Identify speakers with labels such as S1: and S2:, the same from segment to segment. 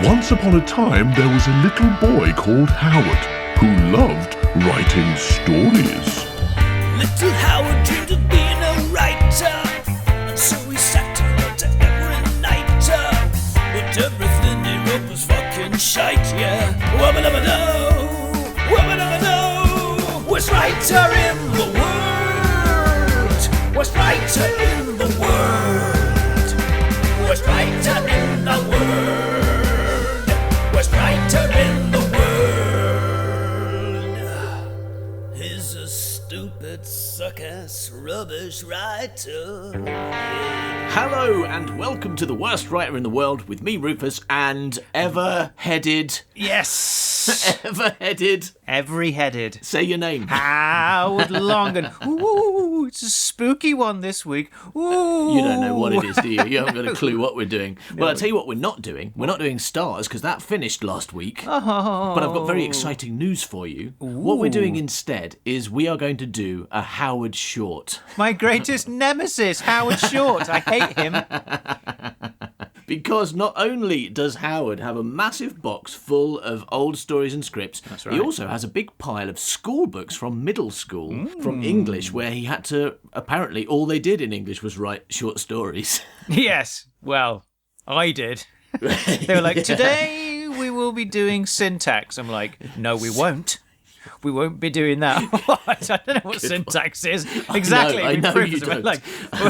S1: Once upon a time, there was a little boy called Howard who loved writing stories.
S2: Little Howard dreamed of being a writer, and so he sat and wrote every night. But everything he wrote was fucking shite, yeah. Wubba-dubba-doo, wubba-dubba-doo. Worst writer in the world, worst writer in the world, worst writer in the world, worst writer in the world. He's a stupid, suck-ass, rubbish writer.
S3: Hello and welcome to the worst writer in the world with me, Rufus, and ever-headed...
S4: Yes!
S3: Ever-headed...
S4: Every-headed.
S3: Say your name.
S4: Howard Longan. Ooh, it's a spooky one this week. Ooh.
S3: You don't know what it is, do you? You haven't got a clue what we're doing. Well, I'll tell you what we're not doing. We're not doing Stars, because that finished last week.
S4: Oh.
S3: But I've got very exciting news for you. What we're doing instead is we are going to do a Howard short.
S4: My greatest nemesis, Howard Short. I hate him.
S3: Because not only does Howard have a massive box full of old stories and scripts,
S4: That's right.
S3: he also has a big pile of school books from middle school, from English, where he had to, apparently, all they did in English was write short stories.
S4: Yes, well, I did. They were like, today we will be doing syntax. I'm like, no, we won't. We won't be doing that. What? I don't know what syntax is. Exactly.
S3: I
S4: We
S3: know
S4: proved
S3: you
S4: it.
S3: don't.
S4: Like,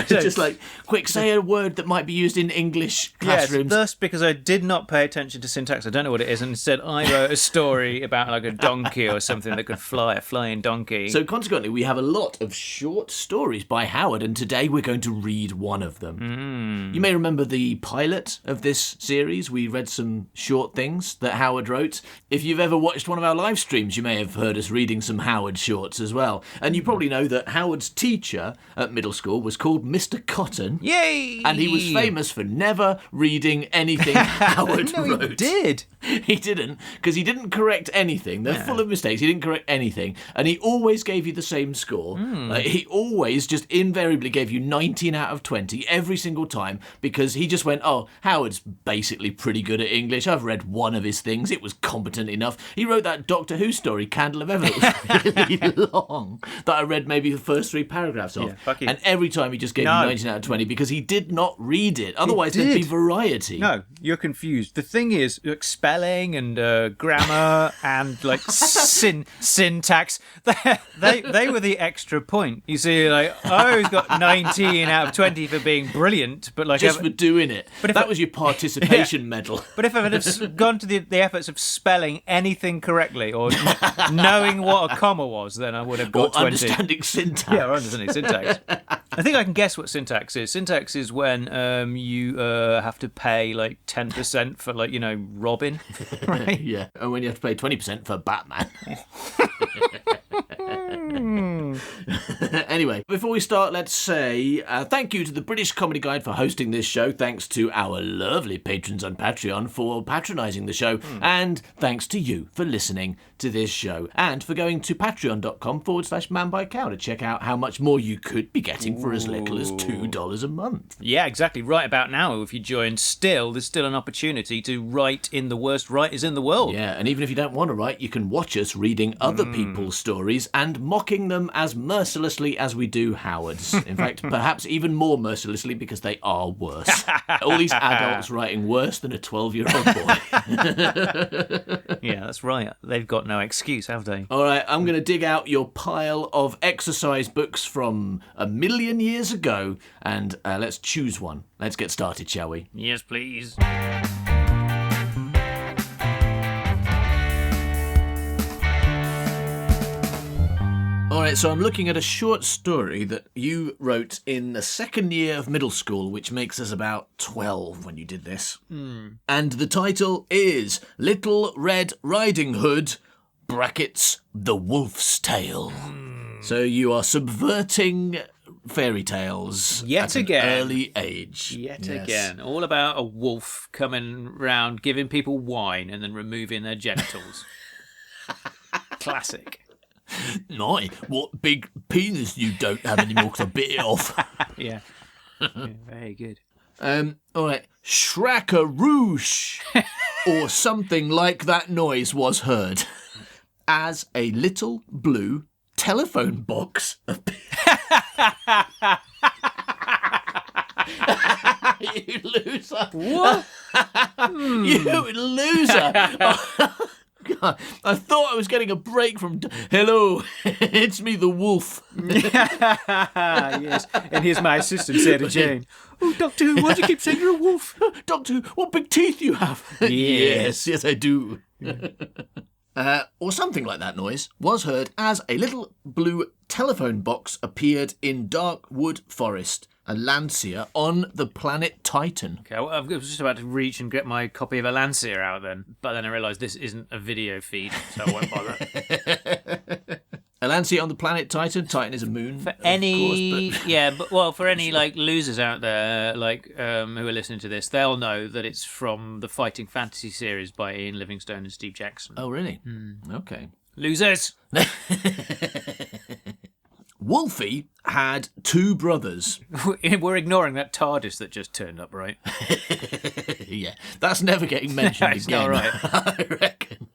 S3: Just like, quick, say a word that might be used in English classrooms.
S4: Yes, thus because I did not pay attention to syntax. I don't know what it is. And instead, I wrote a story about like a donkey or something that could fly, a flying donkey.
S3: So consequently, we have a lot of short stories by Howard, and today we're going to read one of them. You may remember the pilot of this series. We read some short things that Howard wrote. If you've ever watched one of our live streams, you may have heard us reading some Howard shorts as well. And you probably know that Howard's teacher at middle school was called Mr. Cotton.
S4: Yay!
S3: And he was famous for never reading anything Howard
S4: No,
S3: wrote.
S4: he did.
S3: He didn't, because he didn't correct anything. They're full of mistakes. He didn't correct anything. And he always gave you the same score. He always just invariably gave you 19 out of 20 every single time, because he just went, oh, Howard's basically pretty good at English. I've read one of his things. It was competent enough. He wrote that Doctor Who story, Candle of Heaven. It was really long, that I read maybe the first 3 paragraphs of.
S4: Yeah, fuck you.
S3: And every time he just gave you 19 out of 20 because he did not read it. Otherwise, there'd be
S4: did.
S3: variety.
S4: No, you're confused. The thing is, like, spelling and grammar and like syntax, they were the extra point. You see, like, oh, he's got 19 out of 20 for being brilliant, but like
S3: Just for doing it.
S4: But if
S3: that
S4: I-
S3: was your participation medal.
S4: But if I had have gone to the efforts of spelling anything correctly or knowing what a comma was, then I would have
S3: Or
S4: got 20.
S3: understanding syntax.
S4: Yeah, or understanding syntax. I think I can guess what syntax is. Syntax is when you have to pay like 10% for, like, you know, Robin, right?
S3: Yeah, and when you have to pay 20% for Batman. Anyway, before we start, let's say thank you to the British Comedy Guide for hosting this show. Thanks to our lovely patrons on Patreon for patronising the show. And thanks to you for listening to this show. And for going to patreon.com/manbycow to check out how much more you could be getting for as little as $2 a month.
S4: Yeah, exactly. Right about now, if you join, there's still an opportunity to write in the worst writers in the world.
S3: Yeah, and even if you don't want to write, you can watch us reading other people's stories and mocking them as mercilessly as we do Howard's. In fact, perhaps even more mercilessly, because they are worse. All these adults writing worse than a 12-year-old boy.
S4: Yeah, that's right. They've got no excuse, have they?
S3: All right, I'm going to dig out your pile of exercise books from a million years ago, and let's choose one. Let's get started, shall we?
S4: Yes, please.
S3: All right, so I'm looking at a short story that you wrote in the second year of middle school, which makes us about 12 when you did this. And the title is Little Red Riding Hood, brackets, The Wolf's Tale. So you are subverting fairy tales
S4: Yet
S3: at
S4: again.
S3: an early age.
S4: Yet
S3: Yes.
S4: again. All about a wolf coming round, giving people wine and then removing their genitals. Classic.
S3: My, what big penis you don't have anymore because I bit it off.
S4: Yeah. Yeah, very good.
S3: All right. Shrackaroosh. or something like that noise was heard as a little blue telephone box appeared. You loser.
S4: What?
S3: You loser. Oh, God. I thought I was getting a break from... Hello, it's me, the wolf.
S4: Yes. And here's my assistant, Sarah Jane. Oh, Doctor Who, why do you keep saying you're a wolf?
S3: Doctor, what big teeth you have. Yes, I do. Or something like that noise was heard as a little blue telephone box appeared in Darkwood Forest, a Lancia on the planet Titan.
S4: Okay, well, I was just about to reach and get my copy of Alancia out then, but then I realised this isn't a video feed, so I won't bother.
S3: A Lancia on the planet Titan. Titan is a moon,
S4: For
S3: of
S4: any,
S3: course, but...
S4: yeah, but well, for any like losers out there, like who are listening to this, they'll know that it's from the Fighting Fantasy series by Ian Livingstone and Steve Jackson.
S3: Oh, really? Okay.
S4: Losers.
S3: Wolfie had two brothers.
S4: We're ignoring that TARDIS that just turned up, right?
S3: Yeah, that's never getting mentioned
S4: It's
S3: again.
S4: not right.
S3: I reckon.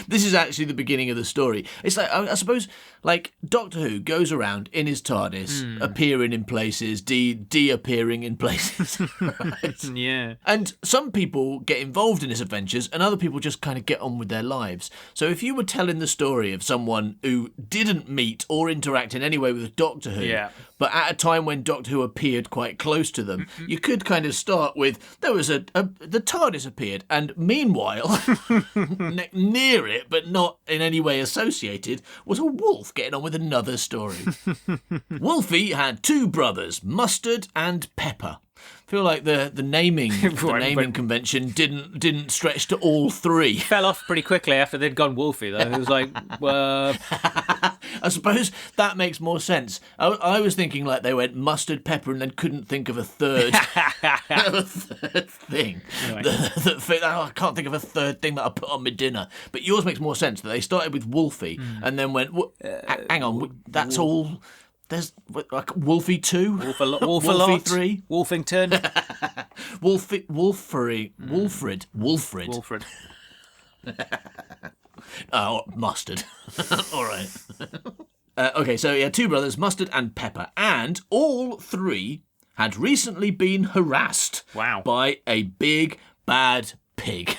S3: This is actually the beginning of the story. It's like, I suppose, like, Doctor Who goes around in his TARDIS, appearing in places, de-appearing in places. Right?
S4: Yeah.
S3: And some people get involved in his adventures and other people just kind of get on with their lives. So if you were telling the story of someone who didn't meet or interact in any way with Doctor Who,
S4: Yeah.
S3: but at a time when Doctor Who appeared quite close to them, you could kind of start with, there was the TARDIS appeared, and meanwhile, near it, but not in any way associated, was a wolf getting on with another story. Wolfie had two brothers, Mustard and Pepper. I feel like the naming convention didn't stretch to all three.
S4: Fell off pretty quickly after they'd gone Wolfie, though. It was like,
S3: I suppose that makes more sense. I was thinking like they went Mustard, Pepper, and then couldn't think of a third, thing.
S4: Anyway.
S3: I can't think of a third thing that I put on my dinner. But yours makes more sense that they started with Wolfie and then went, hang on, that's all... There's like Wolfie 2,
S4: Wolfie
S3: Wolfie 3,
S4: Wolfington,
S3: Wolfred. Oh, Mustard. All right. Okay, so yeah, two brothers, Mustard and Pepper, and all three had recently been harassed by a big bad pig.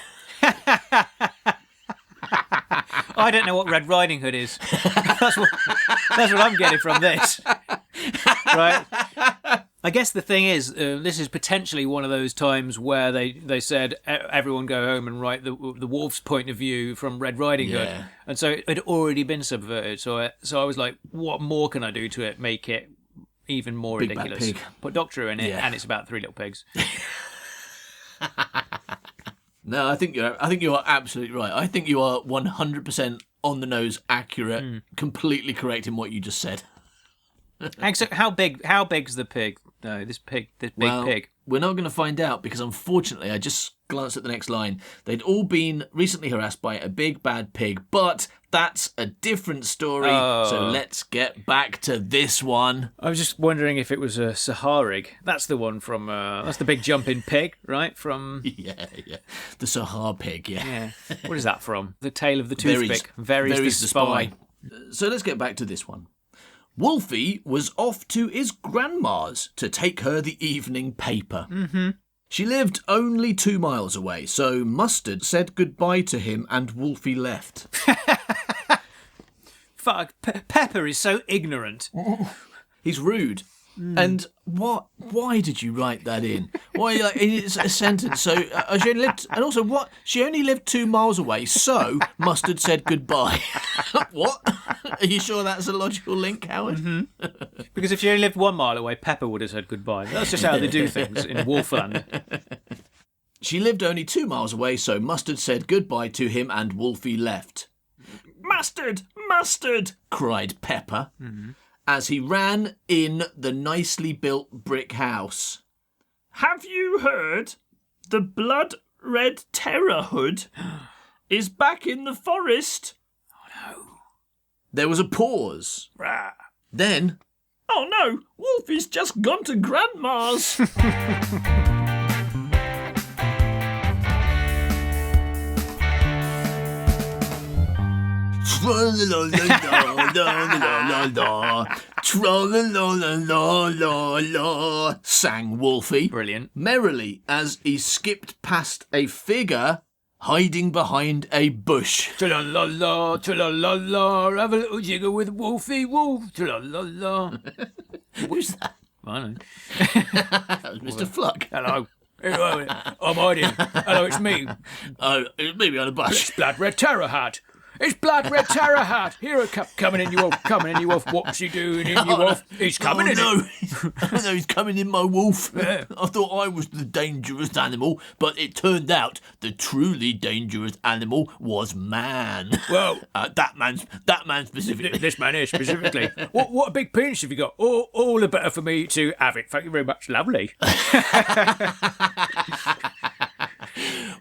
S4: I don't know what Red Riding Hood is. That's what I'm getting from this. Right? I guess the thing is, this is potentially one of those times where they said, everyone go home and write the wolf's point of view from Red Riding Hood.
S3: Yeah.
S4: And so it had already been subverted. So I was like, what more can I do to it, make it even more
S3: Big bad
S4: ridiculous?
S3: pig.
S4: Put Doctor Who in it,
S3: Yeah.
S4: and it's about three little pigs.
S3: No, I think you're absolutely right. I think you are 100% on the nose, accurate, completely correct in what you just said.
S4: So how big's the pig? No, this big pig.
S3: We're not going to find out because unfortunately, I just glanced at the next line. They'd all been recently harassed by a big bad pig, but that's a different story.
S4: Oh.
S3: So let's get back to this one.
S4: I was just wondering if it was a Saharig. That's the one from. That's the big jumping pig, right? From.
S3: Yeah. The Sahar pig,
S4: Yeah. What is that from? The Tale of the Toothpick.
S3: Varys
S4: the Spy.
S3: So let's get back to this one. Wolfie was off to his grandma's to take her the evening paper. Mm-hmm. She lived only 2 miles away, so Mustard said goodbye to him and Wolfie left.
S4: Fuck. Pepper is so ignorant.
S3: He's rude. And why did you write that in? Why, like, it's a sentence. So she only lived, and also what? She only lived 2 miles away. So Mustard said goodbye. What? Are you sure that's a logical link, Howard?
S4: Mm-hmm. Because if she only lived 1 mile away, Pepper would have said goodbye. That's just how they do things in Wolfland.
S3: She lived only 2 miles away, so Mustard said goodbye to him, and Wolfie left. Mustard, Mustard! Cried Pepper. Mm-hmm. As he ran in the nicely built brick house. Have you heard? The blood-red terror hood is back in the forest. Oh, no. There was a pause. Rah. Then... Oh, no! Wolfie's just gone to Grandma's. Tra-la-la-la-la-la-la-la-la. Tra-la-la-la-la-la-la, sang Wolfie.
S4: Brilliant.
S3: Merrily as he skipped past a figure hiding behind a bush.
S4: Tra-la-la-la, tra-la-la-la, have a little jiggle with Wolfie Wolf. Tra-la-la-la.
S3: Who's that?
S4: I know.
S3: That was Mr. Fluck.
S4: Hello. I'm hiding. Hello, it's me.
S3: Oh, it may be on a bush.
S4: Blood Red Terror Hat. It's Blood Red Terror Hat. Here it coming in, you wolf. Coming in, you wolf. What's he doing in, you wolf? He's coming in.
S3: No. No, he's coming in, my wolf.
S4: Yeah.
S3: I thought I was the dangerous animal, but it turned out the truly dangerous animal was man.
S4: Well,
S3: that man specifically.
S4: this man is specifically. What a big penis have you got? All the better for me to have it. Thank you very much. Lovely.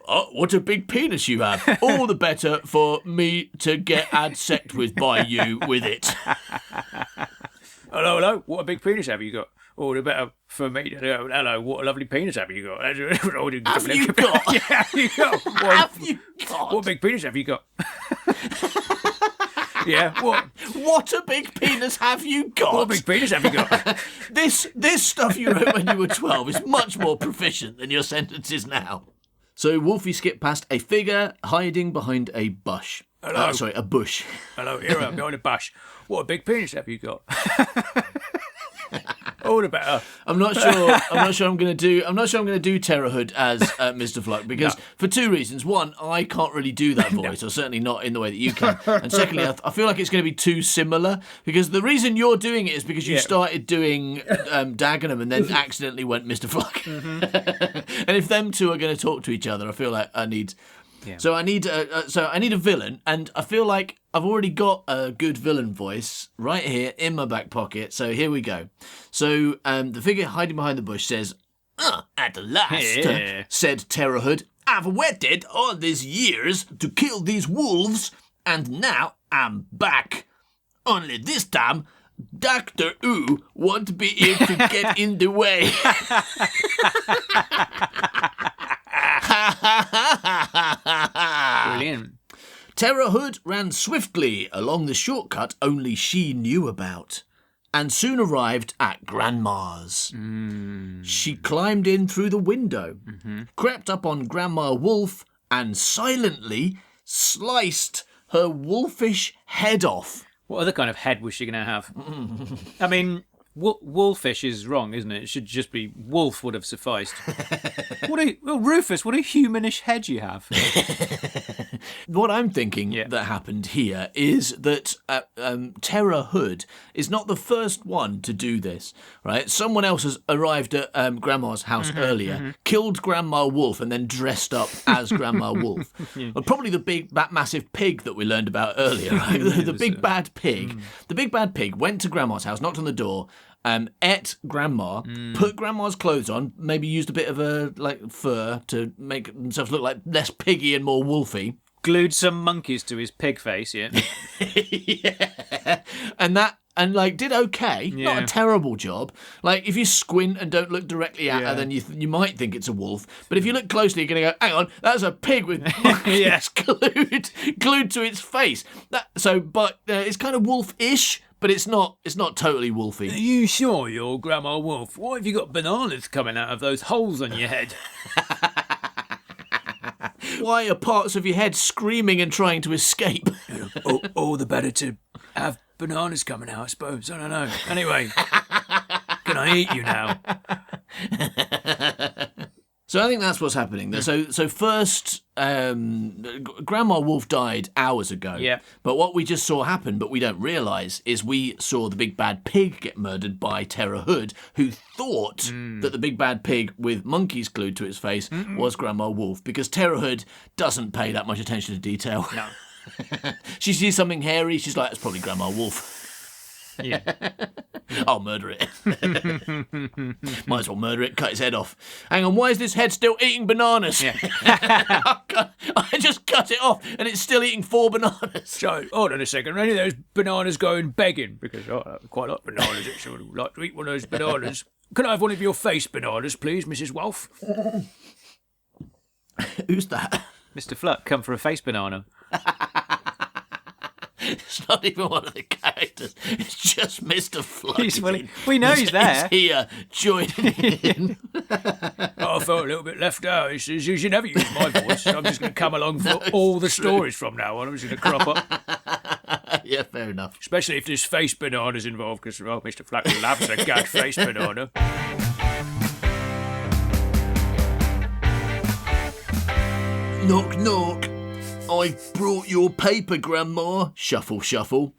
S3: Oh, what a big penis you have. All the better for me to get had sex with by you with it.
S4: Hello. What a big penis have you got? All the better for me to go. Hello. What a lovely penis have you got?
S3: Have you got?
S4: Yeah, have you got?
S3: Have you got?
S4: What a big penis have you got? Yeah, what?
S3: What a big penis have you got?
S4: What a big penis have you got?
S3: This stuff you wrote when you were 12 is much more proficient than your sentences now. So Wolfie skipped past a figure hiding behind a bush.
S4: Hello.
S3: A bush.
S4: Hello, here I am behind a bush. What a big penis have you got? All the better.
S3: I'm not sure I'm going to do Terror Hood as Mr. Fluck because for two reasons. One, I can't really do that voice, or certainly not in the way that you can. And secondly, I feel like it's going to be too similar because the reason you're doing it is because you started doing Dagenham and then accidentally went Mr. Fluck. Mm-hmm. And if them two are going to talk to each other, I feel like I need. Yeah. So I need a villain, and I feel like I've already got a good villain voice right here in my back pocket. So here we go. So the figure hiding behind the bush says, "At last," said Terror Hood, "I've waited all these years to kill these wolves, and now I'm back. Only this time, Dr. Ooh won't be here to get in the way."
S4: Brilliant.
S3: Terror Hood ran swiftly along the shortcut only she knew about, and soon arrived at Grandma's. She climbed in through the window, crept up on Grandma Wolf, and silently sliced her wolfish head off.
S4: What other kind of head was she going to have? I mean, wolfish is wrong, isn't it? It should just be wolf would have sufficed. Rufus, what a humanish head you have.
S3: What I'm thinking that happened here is that Terror Hood is not the first one to do this, right? Someone else has arrived at Grandma's house earlier, killed Grandma Wolf, and then dressed up as Grandma Wolf. Well, probably that massive pig that we learned about earlier, right? The big bad pig. The big bad pig went to Grandma's house, knocked on the door, ate Grandma, put Grandma's clothes on, maybe used a bit of fur to make themselves look like less piggy and more wolfy.
S4: Glued some monkeys to his pig face, yeah.
S3: Yeah. And did okay.
S4: Yeah.
S3: Not a terrible job. Like, if you squint and don't look directly at her, then you might think it's a wolf. But if you look closely, you're going to go, hang on, that's a pig with monkeys glued to its face. It's kind of wolf-ish, but it's not totally wolfy.
S4: Are you sure you're Grandma Wolf? Why have you got bananas coming out of those holes on your head?
S3: Why are parts of your head screaming and trying to escape?
S4: All the better to have bananas coming out, I suppose. I don't know. Anyway, can I eat you now?
S3: So I think that's what's happening there. So first, Grandma Wolf died hours ago.
S4: Yeah.
S3: But what we just saw happen, but we don't realise, is we saw the big bad pig get murdered by Terror Hood, who thought that the big bad pig with monkeys glued to its face was Grandma Wolf, because Terror Hood doesn't pay that much attention to detail.
S4: No.
S3: She sees something hairy, she's like, that's probably Grandma Wolf.
S4: Yeah.
S3: I'll murder it. Might as well murder it, cut its head off. Hang on, why is this head still eating bananas?
S4: Yeah.
S3: I just cut it off and it's still eating 4 bananas.
S4: So, hold on a second, any of those bananas going begging? Because I quite like bananas, actually. I would like to eat one of those bananas. Can I have one of your face bananas, please, Mrs. Wolf?
S3: Who's that?
S4: Mr. Fluck, come for a face banana.
S3: It's not even one of the characters. It's just Mr. Flighty.
S4: We know he's there.
S3: He's here joining in.
S5: I felt a little bit left out. He says, you should never use my voice. I'm just going to come along for all the stories from now on. I'm just going to crop up.
S3: Yeah, fair enough.
S5: Especially if there's face bananas involved, because Mr. Flack loves a gag face banana.
S3: Knock, knock. I've brought your paper, Grandma. Shuffle, shuffle.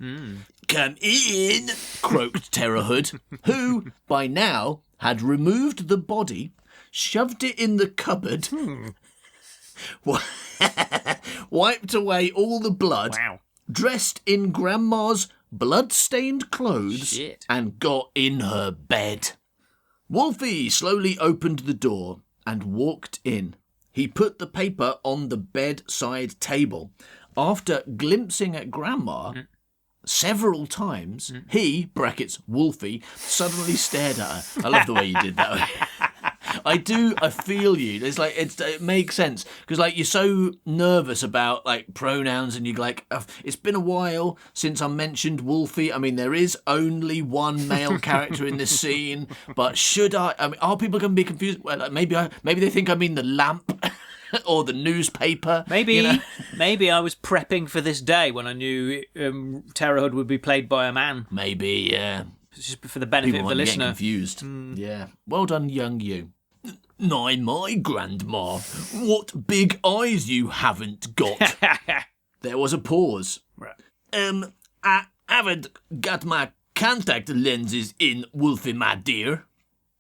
S3: Come in, croaked Terrorhood, who, by now, had removed the body, shoved it in the cupboard, wiped away all the blood,
S5: Wow.
S3: dressed in Grandma's blood-stained clothes,
S5: Shit.
S3: and got in her bed. Wolfie slowly opened the door and walked in. He put the paper on the bedside table. After glimpsing at Grandma several times, he, brackets Wolfie, suddenly stared at her. I love the way you did that. I feel you. It's like, it makes sense. Because, like, you're so nervous about, like, pronouns and you're like, it's been a while since I mentioned Wolfie. I mean, there is only one male character in this scene, but I mean, are people going to be confused? Well, like, maybe they think I mean the lamp or the newspaper.
S4: Maybe,
S3: you know?
S4: maybe I was prepping for this day when I knew Terrorhood would be played by a man.
S3: Maybe, yeah.
S4: Just for the benefit
S3: People
S4: of the
S3: might get
S4: listener.
S3: confused. Yeah. Well done, young you. My Grandma, what big eyes you haven't got. There was a pause.
S5: Right.
S3: I haven't got my contact lenses in, Wolfie, my dear.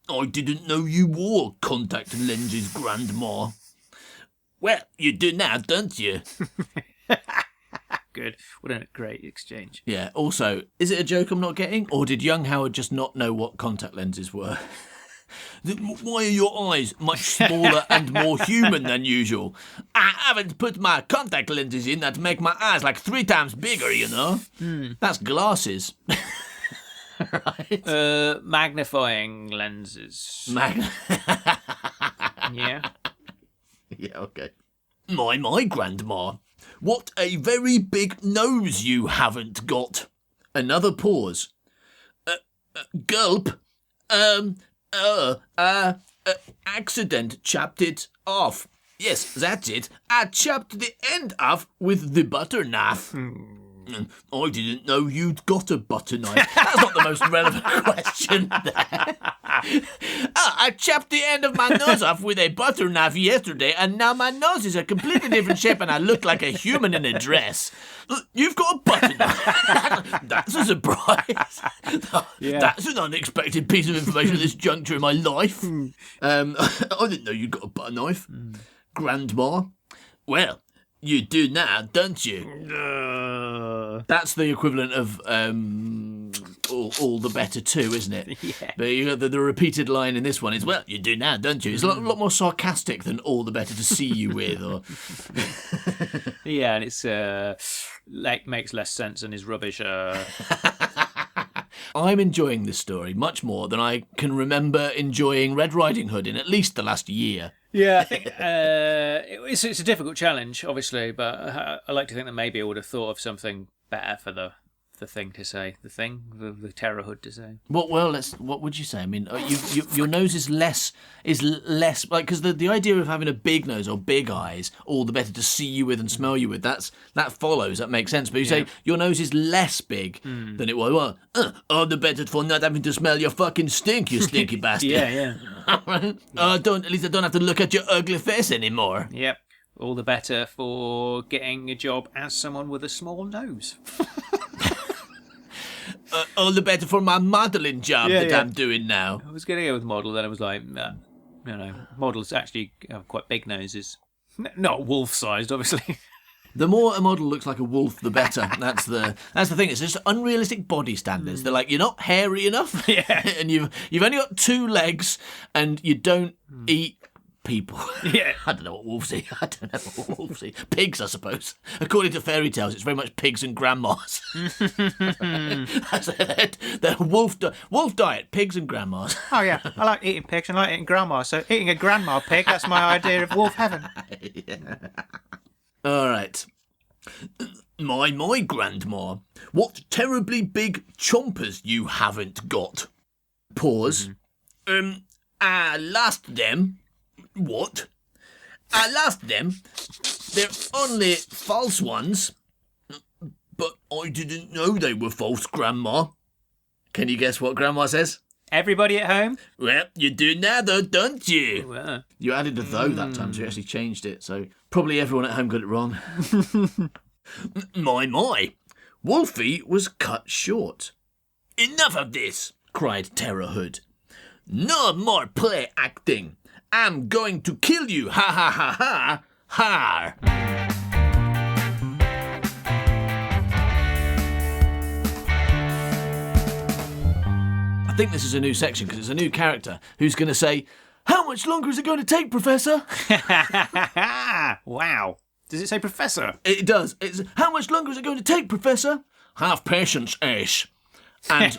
S3: I didn't know you wore contact lenses, Grandma. Well, you do now, don't you?
S4: Good. What a great exchange.
S3: Yeah, also, is it a joke I'm not getting? Or did young Howard just not know what contact lenses were? Why are your eyes much smaller and more human than usual? I haven't put my contact lenses in that make my eyes like 3 times bigger, you know? That's glasses. Right?
S4: Magnifying lenses. Yeah.
S3: Yeah, okay. My Grandma, what a very big nose you haven't got. Another pause. Gulp. Accident chopped it off. Yes, that's it. I chopped the end off with the butter knife. I didn't know you'd got a butter knife. That's not the most relevant question there. I chopped the end of my nose off with a butter knife yesterday, and now my nose is a completely different shape and I look like a human in a dress. You've got a butter knife. That's a surprise.
S4: Yeah.
S3: That's an unexpected piece of information at this juncture in my life. I didn't know you'd got a butter knife. Grandma. Well, you do now, don't you? That's the equivalent of all the better too, isn't it?
S4: Yeah.
S3: But you got the repeated line in this one is, well, you do now, don't you? It's a lot more sarcastic than all the better to see you with. Or
S4: Yeah, and it's like makes less sense and is rubbish.
S3: I'm enjoying this story much more than I can remember enjoying Red Riding Hood in at least the last year.
S4: Yeah, I think it's a difficult challenge, obviously, but I like to think that maybe I would have thought of something better for the thing to say, the Terrorhood to say.
S3: What would you say? I mean, your nose is less like, because the idea of having a big nose or big eyes, all the better to see you with and smell you with. That follows. That makes sense. But you say your nose is less big than it was. Well, all the better for not having to smell your fucking stink, you stinky bastard.
S4: Yeah.
S3: At least I don't have to look at your ugly face anymore.
S4: Yep. All the better for getting a job as someone with a small nose.
S3: All the better for my modelling job I'm doing now.
S4: I was going to go with model, then I was like, models actually have quite big noses. Not wolf-sized, obviously.
S3: The more a model looks like a wolf, the better. That's the thing. It's just unrealistic body standards. They're like, you're not hairy enough, and you've only got 2 legs, and you don't eat people.
S4: Yeah.
S3: I don't know what wolves eat. Pigs, I suppose. According to fairy tales, it's very much pigs and grandmas. They're wolf diet, pigs and grandmas.
S4: Oh, yeah. I like eating pigs and I like eating grandma. So eating a grandma pig, that's my idea of wolf heaven.
S3: All right. My, Grandma, what terribly big chompers you haven't got. Pause. I lost them. What? I lost them. They're only false ones. But I didn't know they were false, Grandma. Can you guess what Grandma says?
S4: Everybody at home?
S3: Well, you do now, though, don't you?
S4: Well,
S3: You added a though that time, so you actually changed it. So probably everyone at home got it wrong. My. Wolfie was cut short. Enough of this, cried Terror Hood. No more play acting. I'm going to kill you. Ha ha ha ha. Ha. I think this is a new section because it's a new character who's going to say, "How much longer is it going to take, Professor?"
S4: wow. Does it say Professor?
S3: It does. It's, "How much longer is it going to take, Professor?" "Have patience, Ace." And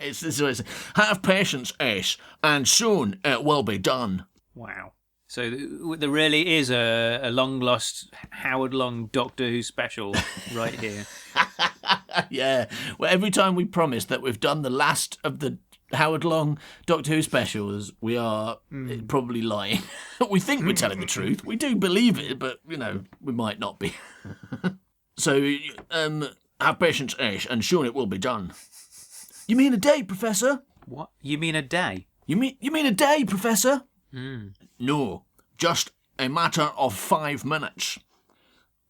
S3: it's this is what it says. "Have patience, Ace, and soon it will be done."
S4: Wow. So there really is a long-lost Howard Long Doctor Who special right here.
S3: Yeah. Well, every time we promise that we've done the last of the Howard Long Doctor Who specials, we are probably lying. We think we're telling the truth. We do believe it, but, we might not be. So, have patience, Ace, and soon it will be done. You mean a day, Professor?
S4: What? You mean a day?
S3: You mean a day, Professor? No, just a matter of 5 minutes.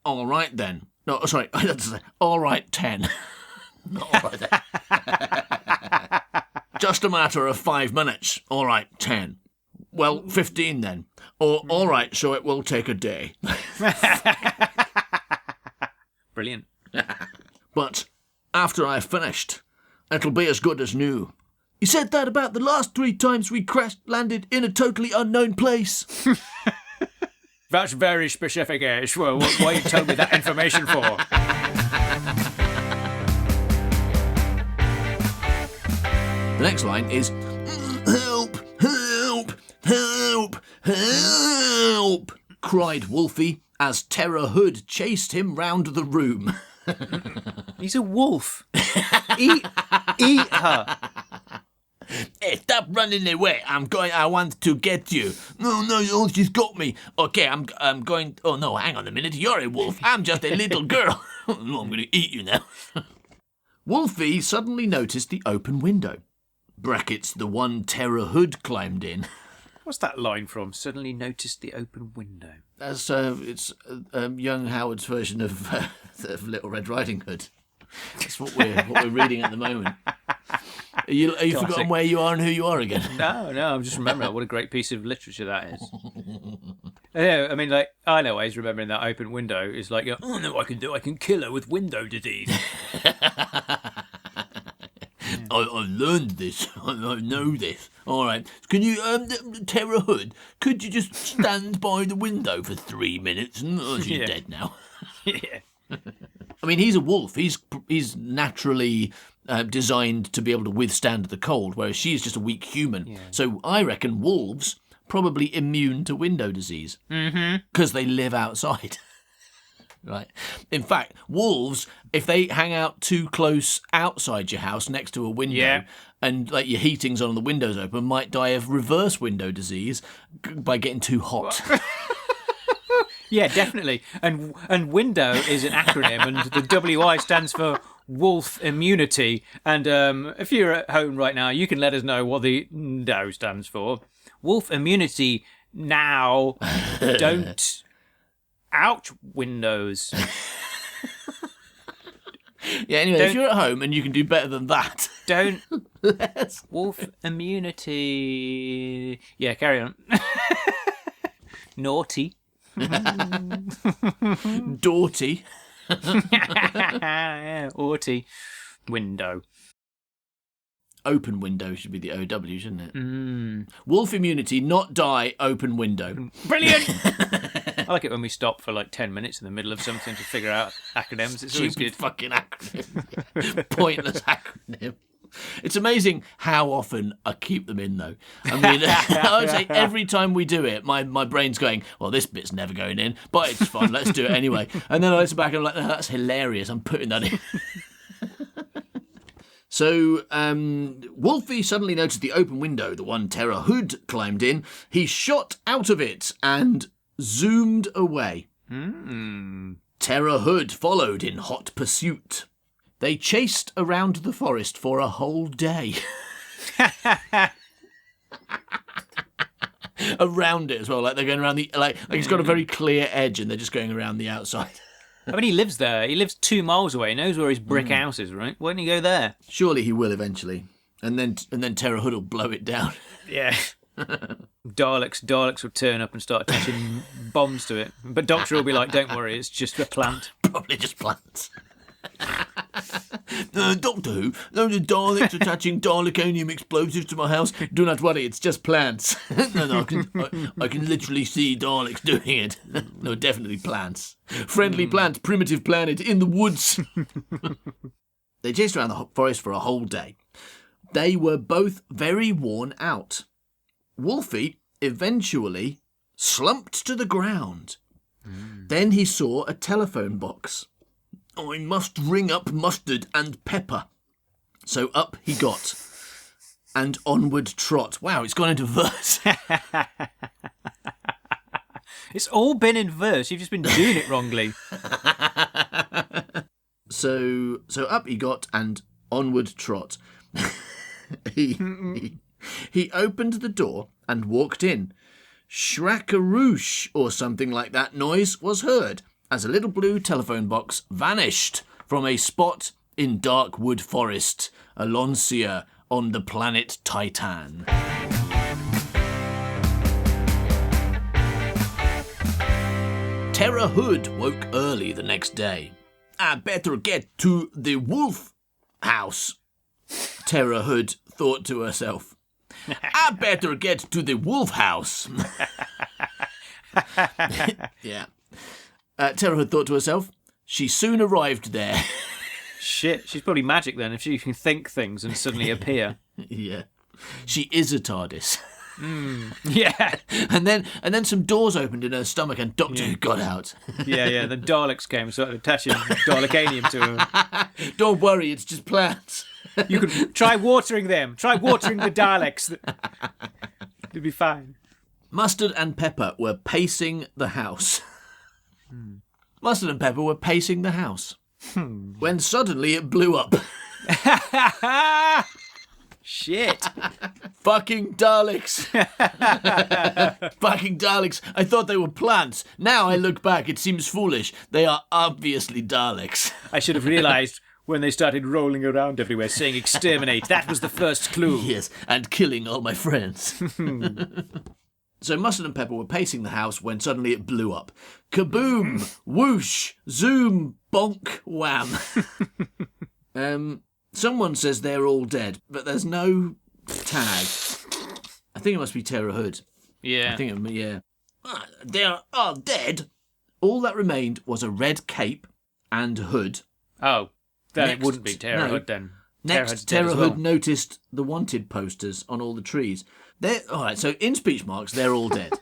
S3: All right, then. No, sorry, I had to say, all right, 10. Not all right, then. Just a matter of 5 minutes. All right, 10. Well, 15 then. Or, all right, so it will take a day.
S4: Brilliant.
S3: But after I've finished, it'll be as good as new. You said that about the last 3 times we landed in a totally unknown place.
S5: That's very specific, Ace. Well, why you tell me that information for?
S3: The next line is, "Help, help, help, help," cried Wolfie as Terror Hood chased him round the room.
S4: He's a wolf. Eat her.
S3: Hey, stop running away. I want to get you. No, she's got me. Okay, I'm going. Oh, no, hang on a minute. You're a wolf. I'm just a little girl. No, I'm going to eat you now. Wolfie suddenly noticed the open window. Brackets, the one Terror Hood climbed in.
S4: What's that line from? Suddenly noticed the open window.
S3: It's young Howard's version of Little Red Riding Hood. That's what we're reading at the moment. Are you forgotten where you are and who you are again?
S4: No, I'm just remembering what a great piece of literature that is. Yeah, I mean, like, I know ways remembering that open window is like,
S5: Oh, no, I can kill her with window disease.
S3: I learned this. I know this. All right. Can you, Terror Hood, could you just stand by the window for 3 minutes? Oh, she's dead now.
S4: yeah.
S3: I mean, he's a wolf. He's naturally designed to be able to withstand the cold, whereas she's just a weak human. Yeah. So I reckon wolves probably immune to window disease because they live outside. Right. In fact, wolves, if they hang out too close outside your house next to a window and like your heating's on and the window's open, might die of reverse window disease by getting too hot.
S4: Yeah, definitely. And window is an acronym, and the WI stands for wolf immunity. And if you're at home right now, you can let us know what the NO stands for. Wolf immunity now. Don't ouch windows.
S3: Yeah, anyway, if you're at home and you can do better than that.
S4: Don't. Wolf immunity. Yeah, carry on. Naughty.
S3: Doughty.
S4: Yeah, Aughty. Window.
S3: Open window should be the OW, shouldn't it? Wolf immunity, not die, open window.
S4: Brilliant! I like it when we stop for like 10 minutes in the middle of something to figure out acronyms. It's always
S3: Stupid
S4: good.
S3: fucking acronym. Pointless acronym. It's amazing how often I keep them in, though. I mean, I would say every time we do it, my brain's going, well, this bit's never going in, but it's fun, let's do it anyway. And then I listen back and I'm like, oh, that's hilarious, I'm putting that in. So, Wolfie suddenly noticed the open window, the one Terra Hood climbed in. He shot out of it and zoomed away. Terra Hood followed in hot pursuit. They chased around the forest for a whole day. Around it as well, like they're going around the like it's got a very clear edge, and they're just going around the outside.
S4: I mean, he lives there. He lives 2 miles away. He knows where his brick house is, right? Why don't he go there?
S3: Surely he will eventually, and then Terra Hood will blow it down.
S4: Yeah. Daleks will turn up and start attaching bombs to it. But Doctor will be like, don't worry, it's just a plant.
S3: Probably just plants. Doctor Who? No, the Daleks attaching Dalekonium explosives to my house. Do not worry, it's just plants. No, I can literally see Daleks doing it. No, definitely plants. Friendly plants, primitive planet, in the woods. They chased around the forest for a whole day. They were both very worn out. Wolfie eventually slumped to the ground. Then he saw a telephone box. I must ring up Mustard and Pepper. So up he got. And onward trot. Wow, it's gone into verse.
S4: It's all been in verse. You've just been doing it wrongly.
S3: So up he got and onward trot. He opened the door and walked in. Shrakaroosh or something like that noise was heard as a little blue telephone box vanished from a spot in Darkwood Forest, Alonsia, on the planet Titan. Terra Hood woke early the next day. I better get to the wolf house, Terra Hood thought to herself. I better get to the wolf house. Yeah. Terra Hood thought to herself. She soon arrived there.
S4: Shit, she's probably magic then, if she can think things and suddenly appear.
S3: Yeah. She is a TARDIS.
S4: Yeah.
S3: And then some doors opened in her stomach and Doctor Who got out.
S4: Yeah, the Daleks came, started attaching Dalekanium to him.
S3: Don't worry, it's just plants.
S4: You could try watering them. Try watering the Daleks. It'll be fine.
S3: Mustard and Pepper were pacing the house. Mustard and Pepper were pacing the house. When suddenly it blew up.
S4: Shit.
S3: Fucking Daleks. Fucking Daleks. I thought they were plants. Now I look back, it seems foolish. They are obviously Daleks.
S4: I should have realised when they started rolling around everywhere saying exterminate. That was the first clue.
S3: Yes, and killing all my friends. So Mustard and Pepper were pacing the house when suddenly it blew up. Kaboom! Whoosh! Zoom! Bonk! Wham! Someone says they're all dead, but there's no tag. I think it must be Terra Hood.
S4: Yeah.
S3: I think yeah. They're all dead. All that remained was a red cape and hood.
S4: Oh, then
S3: Next-
S4: it wouldn't be Terra
S3: no.
S4: Hood then.
S3: Next, Terra Hood noticed the wanted posters on all the trees. All right, so in speech marks, they're all dead.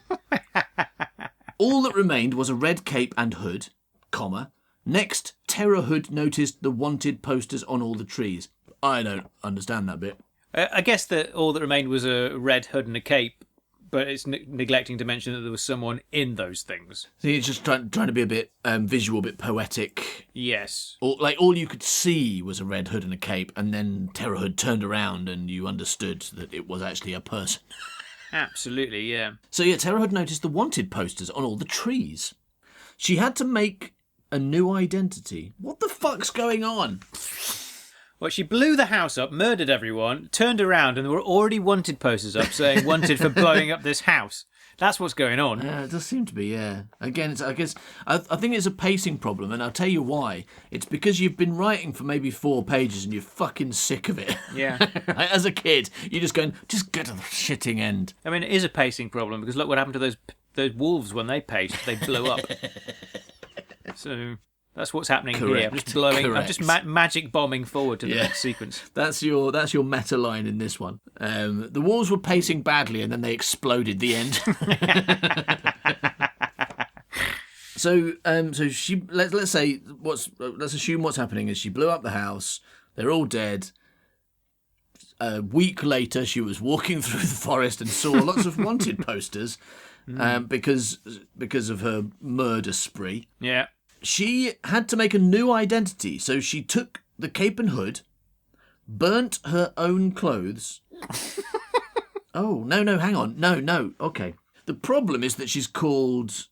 S3: All that remained was a red cape and hood, comma. Next, Terra Hood noticed the wanted posters on all the trees. I don't understand that bit.
S4: I guess that all that remained was a red hood and a cape, but it's neglecting to mention that there was someone in those things.
S3: So he's just trying to be a bit visual, a bit poetic.
S4: Yes.
S3: All you could see was a red hood and a cape, and then Terra Hood turned around and you understood that it was actually a person.
S4: Absolutely, yeah.
S3: So yeah, Terra Hood noticed the wanted posters on all the trees. She had to make a new identity. What the fuck's going on?
S4: Well, she blew the house up, murdered everyone, turned around, and there were already wanted posters up saying wanted for blowing up this house. That's what's going on.
S3: Yeah, it does seem to be, yeah. Again, I think it's a pacing problem, and I'll tell you why. It's because you've been writing for maybe 4 pages and you're fucking sick of it.
S4: Yeah.
S3: As a kid, you're just going, just get to the shitting end.
S4: I mean, it is a pacing problem, because look what happened to those wolves when they paced. They blew up. So, That's what's happening here.
S3: Correct.
S4: I'm just blowing. I'm
S3: Correct.
S4: just magic bombing forward to the next sequence.
S3: That's your meta line in this one. The walls were pacing badly, and then they exploded. The end. So she let's say let's assume what's happening is she blew up the house. They're all dead. A week later, she was walking through the forest and saw lots of wanted posters because of her murder spree.
S4: Yeah.
S3: She had to make a new identity, so she took the cape and hood, burnt her own clothes. Oh, no, hang on. No, okay. The problem is that she's called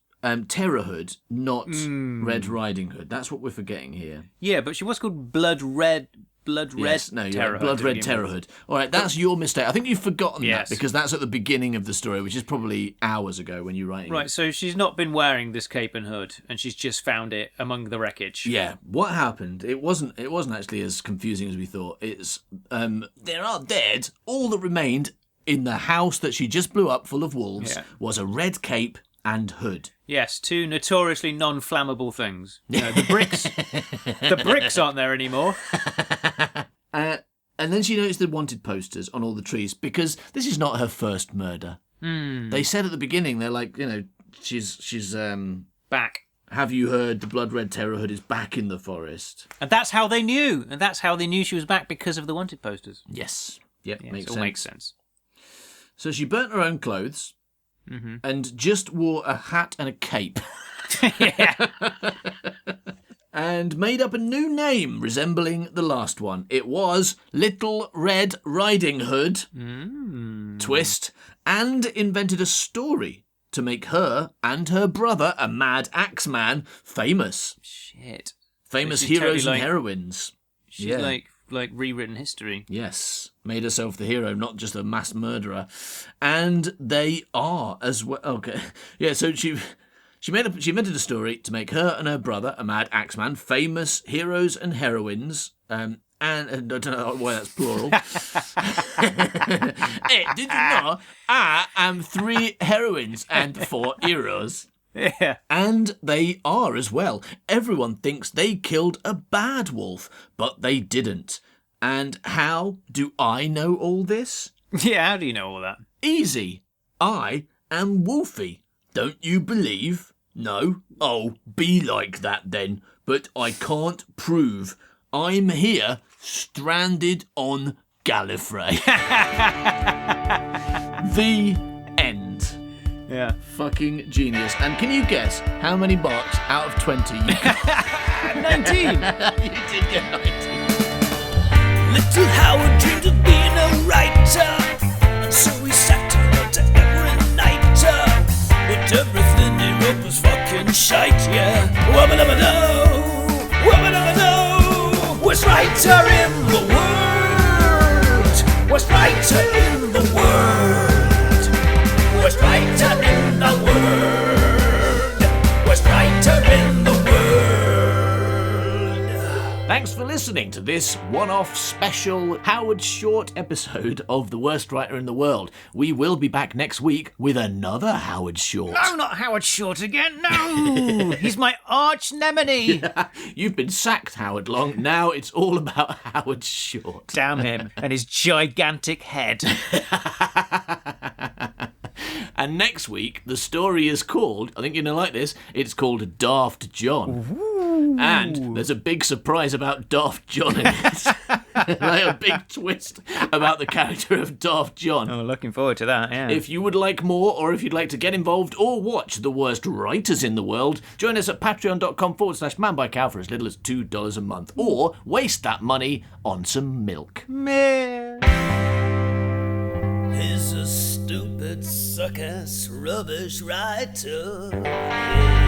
S3: Terror Hood, not Red Riding Hood. That's what we're forgetting here.
S4: Yeah, but she was called Blood Red
S3: Yes, no, you're
S4: Terror
S3: right. Blood
S4: Hood,
S3: Red
S4: didn't
S3: Terror Hood. All right, that's your mistake. I think you've forgotten
S4: Yes.
S3: that because that's at the beginning of the story, which is probably hours ago when you're writing
S4: Right,
S3: it.
S4: so she's not been wearing this cape and hood, and she's just found it among the wreckage.
S3: Yeah, what happened? It wasn't actually as confusing as we thought. It's there are dead. All that remained in the house that she just blew up, full of wolves,
S4: Yeah.
S3: was a red cape and hood.
S4: Yes, two notoriously non-flammable things. You know, the bricks aren't there anymore.
S3: And then she noticed the wanted posters on all the trees because this is not her first murder. They said at the beginning, they're like, she's
S4: Back.
S3: have you heard the Blood Red Terror Hood is back in the forest?
S4: And that's how they knew. And that's how they knew she was back, because of the wanted posters.
S3: Yes. Yep,
S4: Yeah,
S3: makes
S4: it all
S3: sense.
S4: makes sense.
S3: So she burnt her own clothes and just wore a hat and a cape. And made up a new name resembling the last one. It was Little Red Riding Hood. Twist. And invented a story to make her and her brother, a mad axe man, famous.
S4: Shit.
S3: Famous
S4: She's
S3: heroes
S4: totally
S3: and heroines.
S4: She's
S3: Yeah.
S4: like rewritten history.
S3: Yes, made herself the hero, not just a mass murderer. And they are as well. Okay, yeah. So she invented a story to make her and her brother, a mad axeman, famous heroes and heroines. And I don't know why that's plural. Hey, did you know I am 3 heroines and 4 heroes?
S4: Yeah.
S3: And they are as well. Everyone thinks they killed a bad wolf, but they didn't. And how do I know all this?
S4: Yeah, how do you know all that?
S3: Easy. I am Wolfie. Don't you believe? No? Oh, be like that then. But I can't prove. I'm here, stranded on Gallifrey. The end.
S4: Yeah.
S3: Fucking genius. And can you guess how many marks out of 20 you got?
S4: 19!
S3: You did get 19.
S2: Little Howard dreamed of being a writer, and so he sat down to every night. But everything he wrote was fucking shite, yeah. Wubba-dubba-doo, worst writer in the world, worst writer in the world, worst writer in the world, worst writer in the world.
S3: Thanks for listening to this one-off special Howard Short episode of The Worst Writer in the World. We will be back next week with another Howard Short.
S4: No, not Howard Short again. No! He's my arch nemone.
S3: You've been sacked, Howard Long. Now it's all about Howard Short.
S4: Damn him and his gigantic head.
S3: And next week, the story is called, I think you're going to like this, it's called Daft John. And there's a big surprise about Daft John in it. Like a big twist about the character of Daft John.
S4: Oh, looking forward to that, yeah.
S3: If you would like more, or if you'd like to get involved or watch The Worst Writers in the World, join us at patreon.com/manbycow for as little as $2 a month. Or waste that money on some milk.
S2: He's a stupid, suck-ass, rubbish writer. Yeah.